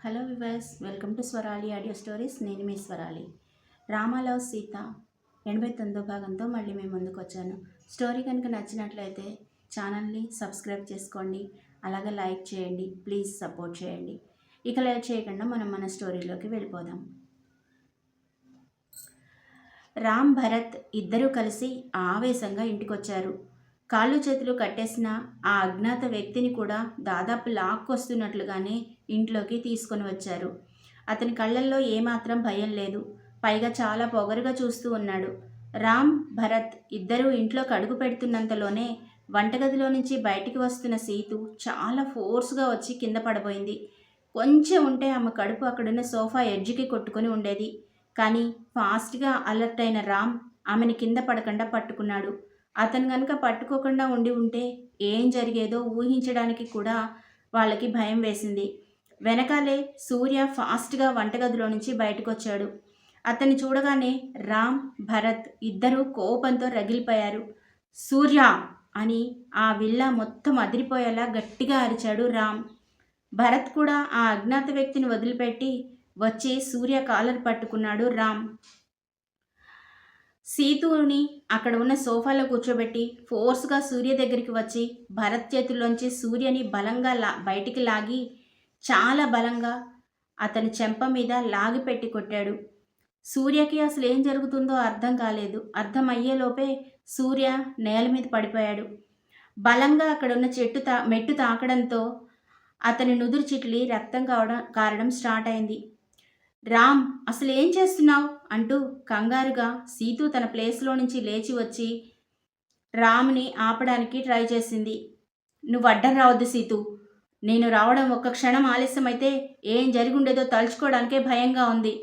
Hello viewers, welcome to Swarali audio stories. నేను మీ స్వరాలి. రామాలో సీత 89వ భాగంతో మళ్ళీ మేము ముందుకు వచ్చాను. స్టోరీ కనుక నచ్చినట్లయితే ఛానల్ని సబ్స్క్రైబ్ చేసుకోండి, అలాగే లైక్ చేయండి, ప్లీజ్ సపోర్ట్ చేయండి. ఇక లేట్ చేయకుండా మనం మన స్టోరీలోకి వెళ్ళిపోదాం. రామ్, భరత్ ఇద్దరూ కలిసి ఆవేశంగా ఇంటికొచ్చారు. కాళ్ళు చేతులు కట్టేసిన ఆ అజ్ఞాత వ్యక్తిని కూడా దాదాపు లాక్కొస్తున్నట్లుగానే ఇంట్లోకి తీసుకొని వచ్చారు. అతని కళ్ళల్లో ఏమాత్రం భయం లేదు, పైగా చాలా పొగరుగా చూస్తూ ఉన్నాడు. రామ్, భరత్ ఇద్దరూ ఇంట్లోకి అడుగు పెడుతున్నంతలోనే వంటగదిలో నుంచి బయటికి వస్తున్న సీతు చాలా ఫోర్స్గా వచ్చి కింద పడబోయింది. కొంచెం ఉంటే ఆమె కడుపు అక్కడున్న సోఫా ఎడ్జ్కి కొట్టుకొని ఉండేది. కానీ ఫాస్ట్గా అలర్ట్ అయిన రామ్ ఆమెని కింద పడకుండా పట్టుకున్నాడు. అతను కనుక పట్టుకోకుండా ఉండి ఉంటే ఏం జరిగేదో ఊహించడానికి కూడా వాళ్ళకి భయం వేసింది. వెనకాలే సూర్య ఫాస్ట్గా వంటగదిలో నుంచి బయటకు వచ్చాడు. అతన్ని చూడగానే రామ్, భరత్ ఇద్దరూ కోపంతో రగిలిపోయారు. సూర్య అని ఆ విల్లా మొత్తం అదిరిపోయేలా గట్టిగా అరిచాడు రామ్. భరత్ కూడా ఆ అజ్ఞాత వ్యక్తిని వదిలిపెట్టి వచ్చి సూర్య కాలర్ పట్టుకున్నాడు రామ్. సీతుని అక్కడ ఉన్న సోఫాలో కూర్చోబెట్టి ఫోర్స్గా సూర్య దగ్గరికి వచ్చి భరత్ చేతుల్లోంచి సూర్యని బలంగా బయటికి లాగి చాలా బలంగా అతని చెంప మీద లాగిపెట్టి కొట్టాడు. సూర్యకి అసలు ఏం జరుగుతుందో అర్థం కాలేదు. అర్థం అయ్యేలోపే సూర్య నేల మీద పడిపోయాడు. బలంగా అక్కడున్న మెట్టు తాకడంతో అతని నుదురు చిట్లి రక్తం కారడం స్టార్ట్ అయింది. రామ్, అసలు ఏం చేస్తున్నావు అంటూ కంగారుగా సీతు తన ప్లేస్లో నుంచి లేచి వచ్చి రామ్ని ఆపడానికి ట్రై చేసింది. నువ్వు అడ్డం రావద్దు సీతు, నేను రావడం ఒక్క క్షణం ఆలస్యమైతే ఏం జరిగుండేదో తలుచుకోవడానికే భయంగా ఉంది.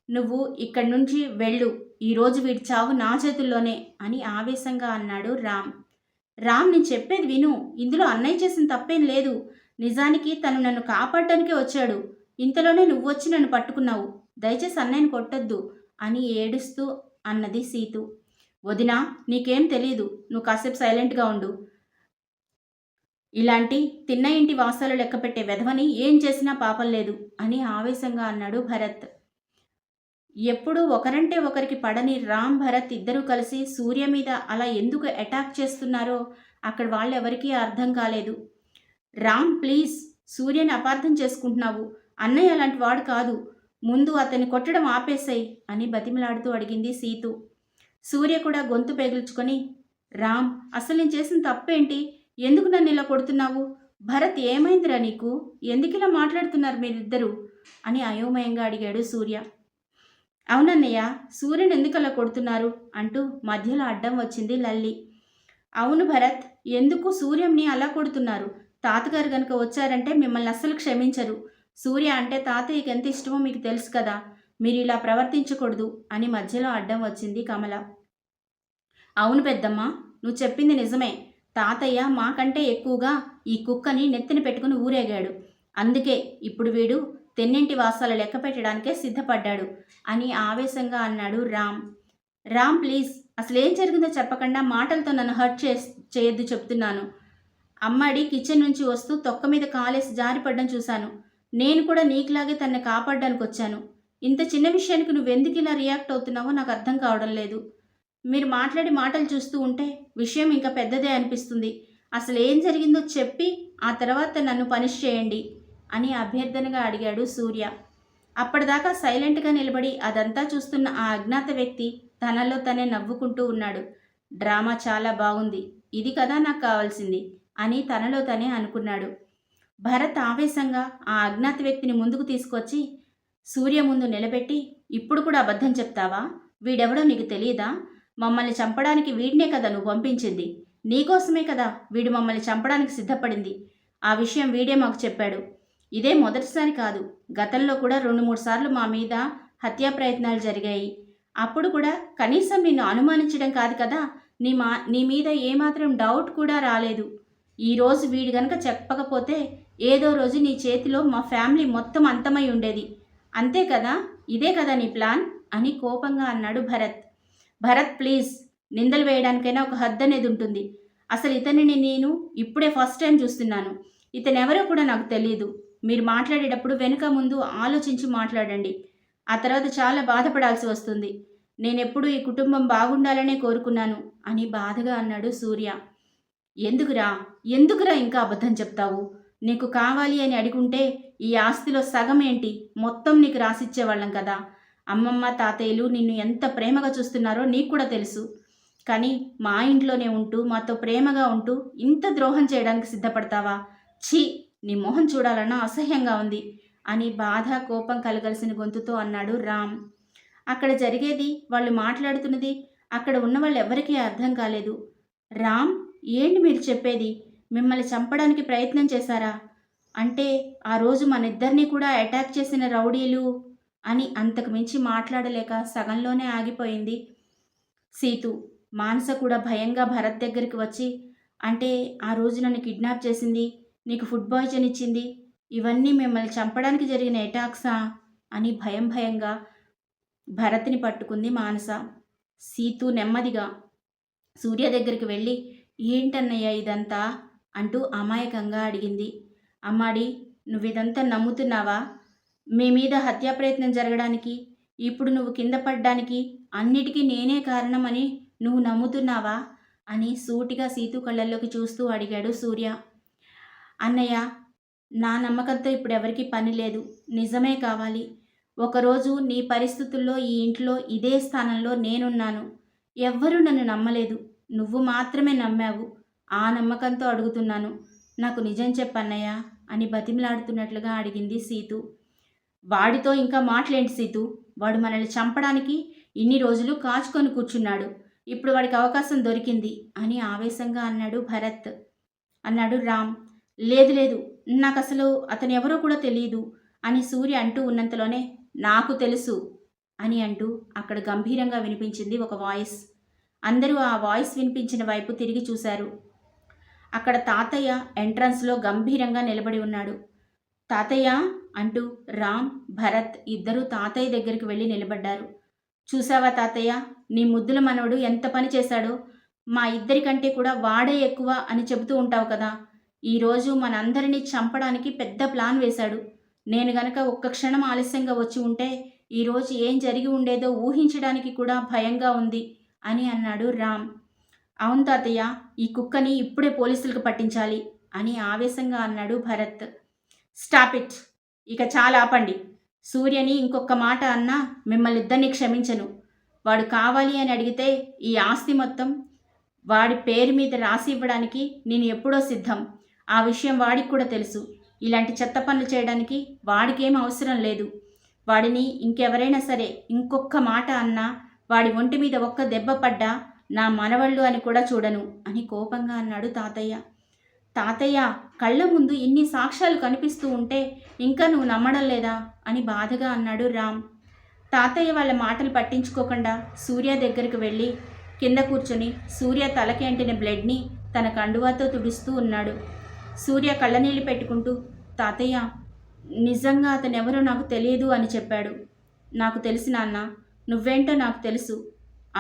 నువ్వు ఇక్కడి నుంచి వెళ్ళు, ఈరోజు వీడి చావు నా చేతుల్లోనే అని ఆవేశంగా అన్నాడు రామ్. రామ్, నేను చెప్పేది విను, ఇందులో అన్నయ్య చేసిన తప్పేం లేదు. నిజానికి తను నన్ను కాపాడడానికే వచ్చాడు. ఇంతలోనే నువ్వు వచ్చి నన్ను పట్టుకున్నావు. దయచేసి అన్నయ్యని కొట్టొద్దు అని ఏడుస్తూ అన్నది సీతు. వదినా, నీకేం తెలీదు, నువ్వు కాసేపు సైలెంట్గా ఉండు. ఇలాంటి తిన్న ఇంటి వాసాలు లెక్కపెట్టే వెధవని ఏం చేసినా పాపం లేదు అని ఆవేశంగా అన్నాడు భరత్. ఎప్పుడూ ఒకరంటే ఒకరికి పడని రామ్, భరత్ ఇద్దరూ కలిసి సూర్య మీద అలా ఎందుకు అటాక్ చేస్తున్నారో అక్కడ వాళ్ళెవరికీ అర్థం కాలేదు. రామ్, ప్లీజ్, సూర్యని అపార్థం చేసుకుంటున్నావు. అన్నయ్య అలాంటి వాడు కాదు. ముందు అతన్ని కొట్టడం ఆపేసాయి అని బతిమలాడుతూ అడిగింది సీతు. సూర్య కూడా గొంతు పెగిల్చుకొని, రామ్, అసలు నేను చేసిన తప్పేంటి? ఎందుకు నన్ను ఇలా కొడుతున్నావు? భరత్, ఏమైందిరా నీకు? ఎందుకు ఇలా మాట్లాడుతున్నారు మీరిద్దరూ అని అయోమయంగా అడిగాడు సూర్య. అవునన్నయ్య, సూర్యని ఎందుకు అలా కొడుతున్నారు అంటూ మధ్యలో అడ్డం వచ్చింది లల్లి. అవును భరత్, ఎందుకు సూర్యంని అలా కొడుతున్నారు? తాతగారు కనుక వచ్చారంటే మిమ్మల్ని అస్సలు క్షమించరు. సూర్య అంటే తాతయ్యకి ఎంత ఇష్టమో మీకు తెలుసు కదా, మీరు ఇలా ప్రవర్తించకూడదు అని మధ్యలో అడ్డం వచ్చింది కమల. అవును పెద్దమ్మ, నువ్వు చెప్పింది నిజమే. తాతయ్య మాకంటే ఎక్కువగా ఈ కుక్కని నెత్తిన పెట్టుకుని ఊరేగాడు. అందుకే ఇప్పుడు వీడు తెన్నింటి వాసాలు లెక్క పెట్టడానికే సిద్ధపడ్డాడు అని ఆవేశంగా అన్నాడు రామ్. రామ్, ప్లీజ్, అసలేం జరిగిందో చెప్పకుండా మాటలతో నన్ను హర్ట్ చేయొద్దు చెప్తున్నాను. అమ్మాడి కిచెన్ నుంచి వస్తూ తొక్క మీద కాలేసి జారిపడ్డం చూశాను. నేను కూడా నీకులాగే తనని కాపాడడానికి వచ్చాను. ఇంత చిన్న విషయానికి నువ్వెందుకు ఇలా రియాక్ట్ అవుతున్నావో నాకు అర్థం కావడం లేదు. మీరు మాట్లాడి మాటలు చూస్తూ ఉంటే విషయం ఇంకా పెద్దదే అనిపిస్తుంది. అసలు ఏం జరిగిందో చెప్పి ఆ తర్వాత నన్ను పనిష్ చేయండి అని అభ్యర్థనగా అడిగాడు సూర్య. అప్పటిదాకా సైలెంట్గా నిలబడి అదంతా చూస్తున్న ఆ అజ్ఞాత వ్యక్తి తనలో తనే నవ్వుకుంటూ ఉన్నాడు. డ్రామా చాలా బాగుంది, ఇది కదా నాకు కావాల్సింది అని తనలో తనే అనుకున్నాడు. భరత్ ఆవేశంగా ఆ అజ్ఞాత వ్యక్తిని ముందుకు తీసుకొచ్చి సూర్య ముందు నిలబెట్టి, ఇప్పుడు కూడా అబద్ధం చెప్తావా? వీడెవడో నీకు తెలియదా? మమ్మల్ని చంపడానికి వీడినే కదా నువ్వు పంపించింది. నీకోసమే కదా వీడు మమ్మల్ని చంపడానికి సిద్ధపడింది. ఆ విషయం వీడే మాకు చెప్పాడు. ఇదే మొదటిసారి కాదు, గతంలో కూడా 2-3 సార్లు మా మీద హత్యా ప్రయత్నాలు జరిగాయి. అప్పుడు కూడా కనీసం నిన్ను అనుమానించడం కాదు కదా, నీ మీద ఏమాత్రం డౌట్ కూడా రాలేదు. ఈరోజు వీడు గనక చెప్పకపోతే ఏదో రోజు నీ చేతిలో మా ఫ్యామిలీ మొత్తం అంతమై ఉండేది. అంతే కదా, ఇదే కదా నీ ప్లాన్ అని కోపంగా అన్నాడు భరత్. భరత్, ప్లీజ్, నిందలు వేయడానికైనా ఒక హద్దు అనేది ఉంటుంది. అసలు ఇతనిని నేను ఇప్పుడే ఫస్ట్ టైం చూస్తున్నాను. ఇతనెవరో కూడా నాకు తెలియదు. మీరు మాట్లాడేటప్పుడు వెనుక ముందు ఆలోచించి మాట్లాడండి. ఆ తర్వాత చాలా బాధపడాల్సి వస్తుంది. నేనెప్పుడూ ఈ కుటుంబం బాగుండాలనే కోరుకున్నాను అని బాధగా అన్నాడు సూర్య. ఎందుకురా ఎందుకురా ఇంకా అబద్ధం చెప్తావు? నీకు కావాలి అని అడిగుంటే ఈ ఆస్తిలో సగం ఏంటి మొత్తం నీకు రాసిచ్చేవాళ్ళం కదా. అమ్మమ్మ తాతయ్యలు నిన్ను ఎంత ప్రేమగా చూస్తున్నారో నీకు కూడా తెలుసు. కానీ మా ఇంట్లోనే ఉంటూ మాతో ప్రేమగా ఉంటూ ఇంత ద్రోహం చేయడానికి సిద్ధపడతావా? ఛీ, నీ మొహం చూడాలన్నా అసహ్యంగా ఉంది అని బాధ కోపం కలగలిసిన గొంతుతో అన్నాడు రామ్. అక్కడ జరిగేది, వాళ్ళు మాట్లాడుతున్నది అక్కడ ఉన్న వాళ్ళు ఎవరికీ అర్థం కాలేదు. రామ్, ఏంటి మీరు చెప్పేది? మిమ్మల్ని చంపడానికి ప్రయత్నం చేశారా? అంటే ఆ రోజు మనిద్దరినీ కూడా అటాక్ చేసిన రౌడీలు అని అంతకు మించి మాట్లాడలేక సగంలోనే ఆగిపోయింది సీతు. మానస కూడా భయంగా భరత్ దగ్గరికి వచ్చి, అంటే ఆ రోజు నన్ను కిడ్నాప్ చేసింది, నీకు ఫుడ్ పాయిజన్ ఇచ్చింది, ఇవన్నీ మిమ్మల్ని చంపడానికి జరిగిన అటాక్సా అని భయంగా భరత్ని పట్టుకుంది మానస. సీతు నెమ్మదిగా సూర్య దగ్గరికి వెళ్ళి, ఏంటన్నయ్య ఇదంతా అంటూ అమాయకంగా అడిగింది. అమ్మాడి, నువ్విదంతా నమ్ముతున్నావా? మీ మీద హత్యా ప్రయత్నం జరగడానికి, ఇప్పుడు నువ్వు కింద పడ్డానికి అన్నిటికీ నేనే కారణమని నువ్వు నమ్ముతున్నావా అని సూటిగా సీతు కళ్ళల్లోకి చూస్తూ అడిగాడు సూర్య. అన్నయ్య, నా నమ్మకంతో ఇప్పుడు ఎవరికీ పని లేదు, నిజమే కావాలి. ఒకరోజు నీ పరిస్థితుల్లో ఈ ఇంట్లో ఇదే స్థానంలో నేనున్నాను. ఎవ్వరూ నన్ను నమ్మలేదు, నువ్వు మాత్రమే నమ్మావు. ఆ నమ్మకంతో అడుగుతున్నాను, నాకు నిజం చెప్పన్నయ్య అని బతిమలాడుతున్నట్లుగా అడిగింది సీతు. వాడితో ఇంకా మాటలేంటి సీతు? వాడు మనల్ని చంపడానికి ఇన్ని రోజులు కాచుకొని కూర్చున్నాడు. ఇప్పుడు వాడికి అవకాశం దొరికింది అని ఆవేశంగా అన్నాడు భరత్. అన్నాడు రామ్. లేదు లేదు, నాకు అసలు అతను ఎవరో కూడా తెలియదు అని సూర్య అంటూ ఉన్నంతలోనే నాకు తెలుసు అని అంటూ అక్కడ గంభీరంగా వినిపించింది ఒక వాయిస్. అందరూ ఆ వాయిస్ వినిపించిన వైపు తిరిగి చూశారు. అక్కడ తాతయ్య ఎంట్రన్స్లో గంభీరంగా నిలబడి ఉన్నాడు. తాతయ్య అంటూ రామ్, భరత్ ఇద్దరూ తాతయ్య దగ్గరికి వెళ్ళి నిలబడ్డారు. చూసావా తాతయ్య, నీ ముద్దుల మనవడు ఎంత పని చేశాడో? మా ఇద్దరికంటే కూడా వాడే ఎక్కువ అని చెబుతూ ఉంటావు కదా. ఈరోజు మనందరినీ చంపడానికి పెద్ద ప్లాన్ వేశాడు. నేను గనక ఒక్క క్షణం ఆలస్యంగా వచ్చి ఉంటే ఈరోజు ఏం జరిగి ఉండేదో ఊహించడానికి కూడా భయంగా ఉంది అని అన్నాడు రామ్. అవును తాతయ్య, ఈ కుక్కని ఇప్పుడే పోలీసులకు పట్టించాలి అని ఆవేశంగా అన్నాడు భరత్. స్టాప్ ఇట్, ఇక చాలా ఆపండి. సూర్యని ఇంకొక మాట అన్నా మిమ్మల్ని ఇద్దరిని క్షమించను. వాడు కావాలి అని అడిగితే ఈ ఆస్తి మొత్తం వాడి పేరు మీద రాసి ఇవ్వడానికి నేను ఎప్పుడో సిద్ధం. ఆ విషయం వాడికి కూడా తెలుసు. ఇలాంటి చెత్త పనులు చేయడానికి వాడికేం అవసరం లేదు. వాడిని ఇంకెవరైనా సరే ఇంకొక మాట అన్నా, వాడి ఒంటి మీద ఒక్క దెబ్బ పడ్డా నా మనవళ్ళు అని కూడా చూడను అని కోపంగా అన్నాడు తాతయ్య. తాతయ్య, కళ్ళ ముందు ఇన్ని సాక్ష్యాలు కనిపిస్తూ ఉంటే ఇంకా నువ్వు నమ్మడం లేదా అని బాధగా అన్నాడు రామ్. తాతయ్య వాళ్ళ మాటలు పట్టించుకోకుండా సూర్య దగ్గరికి వెళ్ళి కింద కూర్చొని సూర్య తలకి అంటిన బ్లడ్ని తన కండువాతో తుడుస్తూ ఉన్నాడు. సూర్య కళ్ళనీళ్ళు పెట్టుకుంటూ, తాతయ్య, నిజంగా అతను ఎవరో నాకు తెలియదు అని చెప్పాడు. నాకు తెలుసు నాన్న, నువ్వేంటో నాకు తెలుసు,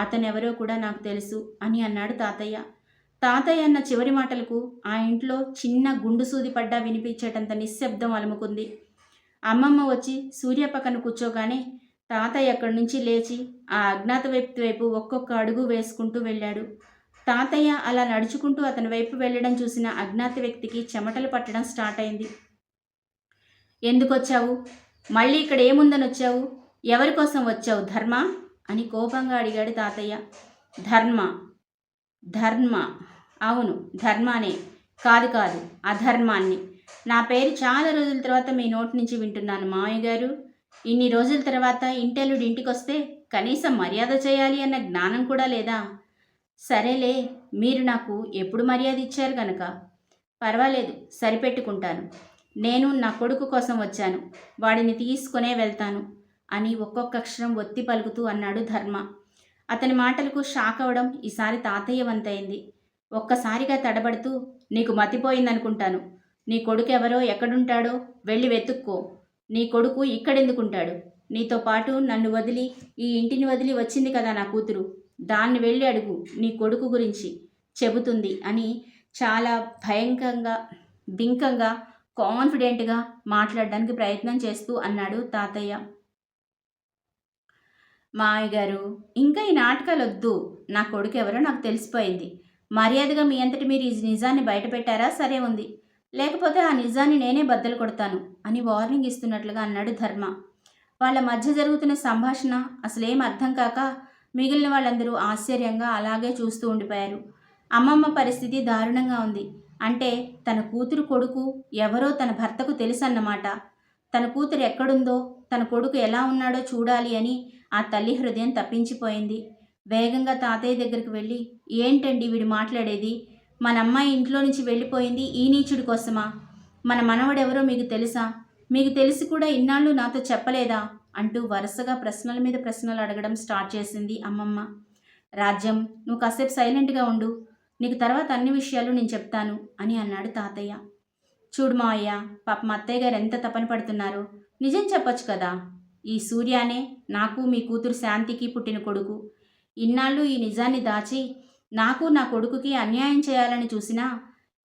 అతనెవరో కూడా నాకు తెలుసు అని అన్నాడు తాతయ్య. తాతయ్య అన్న చివరి మాటలకు ఆ ఇంట్లో చిన్న గుండు సూది పడ్డా వినిపించేటంత నిశ్శబ్దం అలుముకుంది. అమ్మమ్మ వచ్చి సూర్య పక్కన కూర్చోగానే తాతయ్య అక్కడి నుంచి లేచి ఆ అజ్ఞాత వ్యక్తి వైపు ఒక్కొక్క అడుగు వేసుకుంటూ వెళ్ళాడు. తాతయ్య అలా నడుచుకుంటూ అతని వైపు వెళ్ళడం చూసిన అజ్ఞాత వ్యక్తికి చెమటలు పట్టడం స్టార్ట్ అయింది. ఎందుకు వచ్చావు? మళ్ళీ ఇక్కడ ఏముందని వచ్చావు? ఎవరి కోసం వచ్చావు? ధర్మ అని కోపంగా అడిగాడు తాతయ్య. ధర్మ? ధర్మ? అవును, ధర్మానే. కాదు, అధర్మాన్ని. నా పేరు చాలా రోజుల తర్వాత మీ నోటి నుంచి వింటున్నాను మామయ్య గారు. ఇన్ని రోజుల తర్వాత ఇంటెల్లుడు ఇంటికొస్తే కనీసం మర్యాద చేయాలి అన్న జ్ఞానం కూడా లేదా? సరేలే, మీరు నాకు ఎప్పుడు మర్యాద ఇచ్చారు కనుక పర్వాలేదు, సరిపెట్టుకుంటాను. నేను నా కొడుకు కోసం వచ్చాను, వాడిని తీసుకునే వెళ్తాను అని ఒక్కొక్క అక్షరం ఒత్తి పలుకుతూ అన్నాడు ధర్మ. అతని మాటలకు షాక్ అవడం ఈసారి తాతయ్య వంతైంది. ఒక్కసారిగా తడబడుతూ, నీకు మతిపోయిందనుకుంటాను. నీ కొడుకు ఎవరో ఎక్కడుంటాడో వెళ్ళి వెతుక్కో. నీ కొడుకు ఇక్కడెందుకుంటాడు? నీతో పాటు నన్ను వదిలి ఈ ఇంటిని వదిలి వచ్చింది కదా నా కూతురు, దాన్ని వెళ్ళి అడుగు, నీ కొడుకు గురించి చెబుతుంది అని చాలా భయంకరంగా బింకంగా కాన్ఫిడెంట్గా మాట్లాడడానికి ప్రయత్నం చేస్తూ అన్నాడు తాతయ్య. మావయ్య గారు, ఇంకా ఈ నాటకాలొద్దు. నా కొడుకు ఎవరో నాకు తెలిసిపోయింది. మర్యాదగా మీ అంతటి మీరు ఈ నిజాన్ని బయటపెట్టారా సరే ఉంది, లేకపోతే ఆ నిజాన్ని నేనే బద్దలు కొడతాను అని వార్నింగ్ ఇస్తున్నట్లుగా అన్నాడు ధర్మ. వాళ్ళ మధ్య జరుగుతున్న సంభాషణ అసలేం అర్థం కాక మిగిలిన వాళ్ళందరూ ఆశ్చర్యంగా అలాగే చూస్తూ ఉండిపోయారు. అమ్మమ్మ పరిస్థితి దారుణంగా ఉంది. అంటే తన కూతురు కొడుకు ఎవరో తన భర్తకు తెలుసన్నమాట. తన కూతురు ఎక్కడుందో, తన కొడుకు ఎలా ఉన్నాడో చూడాలి అని ఆ తల్లి హృదయం తప్పించిపోయింది. వేగంగా తాతయ్య దగ్గరికి వెళ్ళి, ఏంటండి వీడు మాట్లాడేది? మన అమ్మాయి ఇంట్లో నుంచి వెళ్ళిపోయింది ఈ నీచుడి కోసమా? మన మనవడెవరో మీకు తెలుసా? మీకు తెలిసి కూడా ఇన్నాళ్ళు నాతో చెప్పలేదా? అంటూ వరుసగా ప్రశ్నల మీద ప్రశ్నలు అడగడం స్టార్ట్ చేసింది అమ్మమ్మ. రాజ్యం, నువ్వు కాసేపు సైలెంట్గా ఉండు. నీకు తర్వాత అన్ని విషయాలు నేను చెప్తాను అని అన్నాడు తాతయ్య. చూడు మావయ్య, పాపం అత్తయ్య గారు ఎంత తపన పడుతున్నారో నిజం చెప్పొచ్చు కదా. ఈ సూర్యానే నాకు మీ కూతురు శాంతికి పుట్టిన కొడుకు. ఇన్నాళ్ళు ఈ నిజాన్ని దాచి నాకు నా కొడుకుకి అన్యాయం చేయాలని చూసినా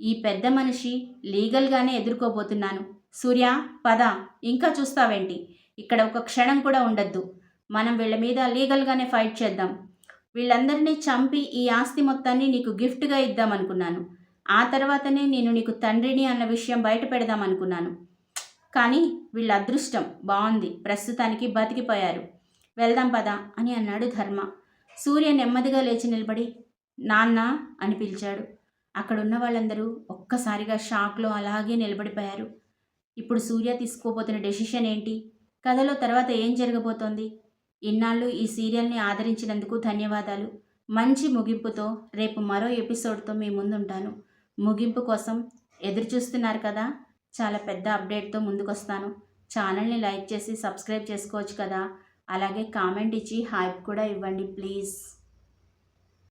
ఈ పెద్ద మనిషి లీగల్గానే ఎదుర్కోబోతున్నాను. సూర్య, పద, ఇంకా చూస్తావేంటి? ఇక్కడ ఒక క్షణం కూడా ఉండద్దు. మనం వీళ్ళ మీద లీగల్గానే ఫైట్ చేద్దాం. వీళ్ళందరినీ చంపి ఈ ఆస్తి మొత్తాన్ని నీకు గిఫ్ట్గా ఇద్దామనుకున్నాను. ఆ తర్వాతనే నేను నీకు తండ్రిని అన్న విషయం బయట పెడదామనుకున్నాను. కానీ వీళ్ళ అదృష్టం బాగుంది, ప్రస్తుతానికి బతికిపోయారు. వెళ్దాం పద అని అన్నాడు ధర్మ. సూర్య నెమ్మదిగా లేచి నిలబడి నాన్న అని పిలిచాడు. అక్కడున్న వాళ్ళందరూ ఒక్కసారిగా షాక్లో అలాగే నిలబడిపోయారు. ఇప్పుడు సూర్య తీసుకోబోతున్న డెసిషన్ ఏంటి? కథలో తర్వాత ఏం జరగబోతోంది? ఇన్నాళ్ళు ఈ సీరియల్ని ఆదరించినందుకు ధన్యవాదాలు. మంచి ముగింపుతో రేపు మరో ఎపిసోడ్తో మీ ముందుంటాను. ముగింపు కోసం ఎదురు చూస్తున్నారు కదా? చాలా పెద్ద అప్డేట్తో ముందుకొస్తాను. ఛానల్ని లైక్ చేసి సబ్స్క్రైబ్ చేసుకోవచ్చు కదా. అలాగే కామెంట్ ఇచ్చి హైప్ కూడా ఇవ్వండి ప్లీజ్.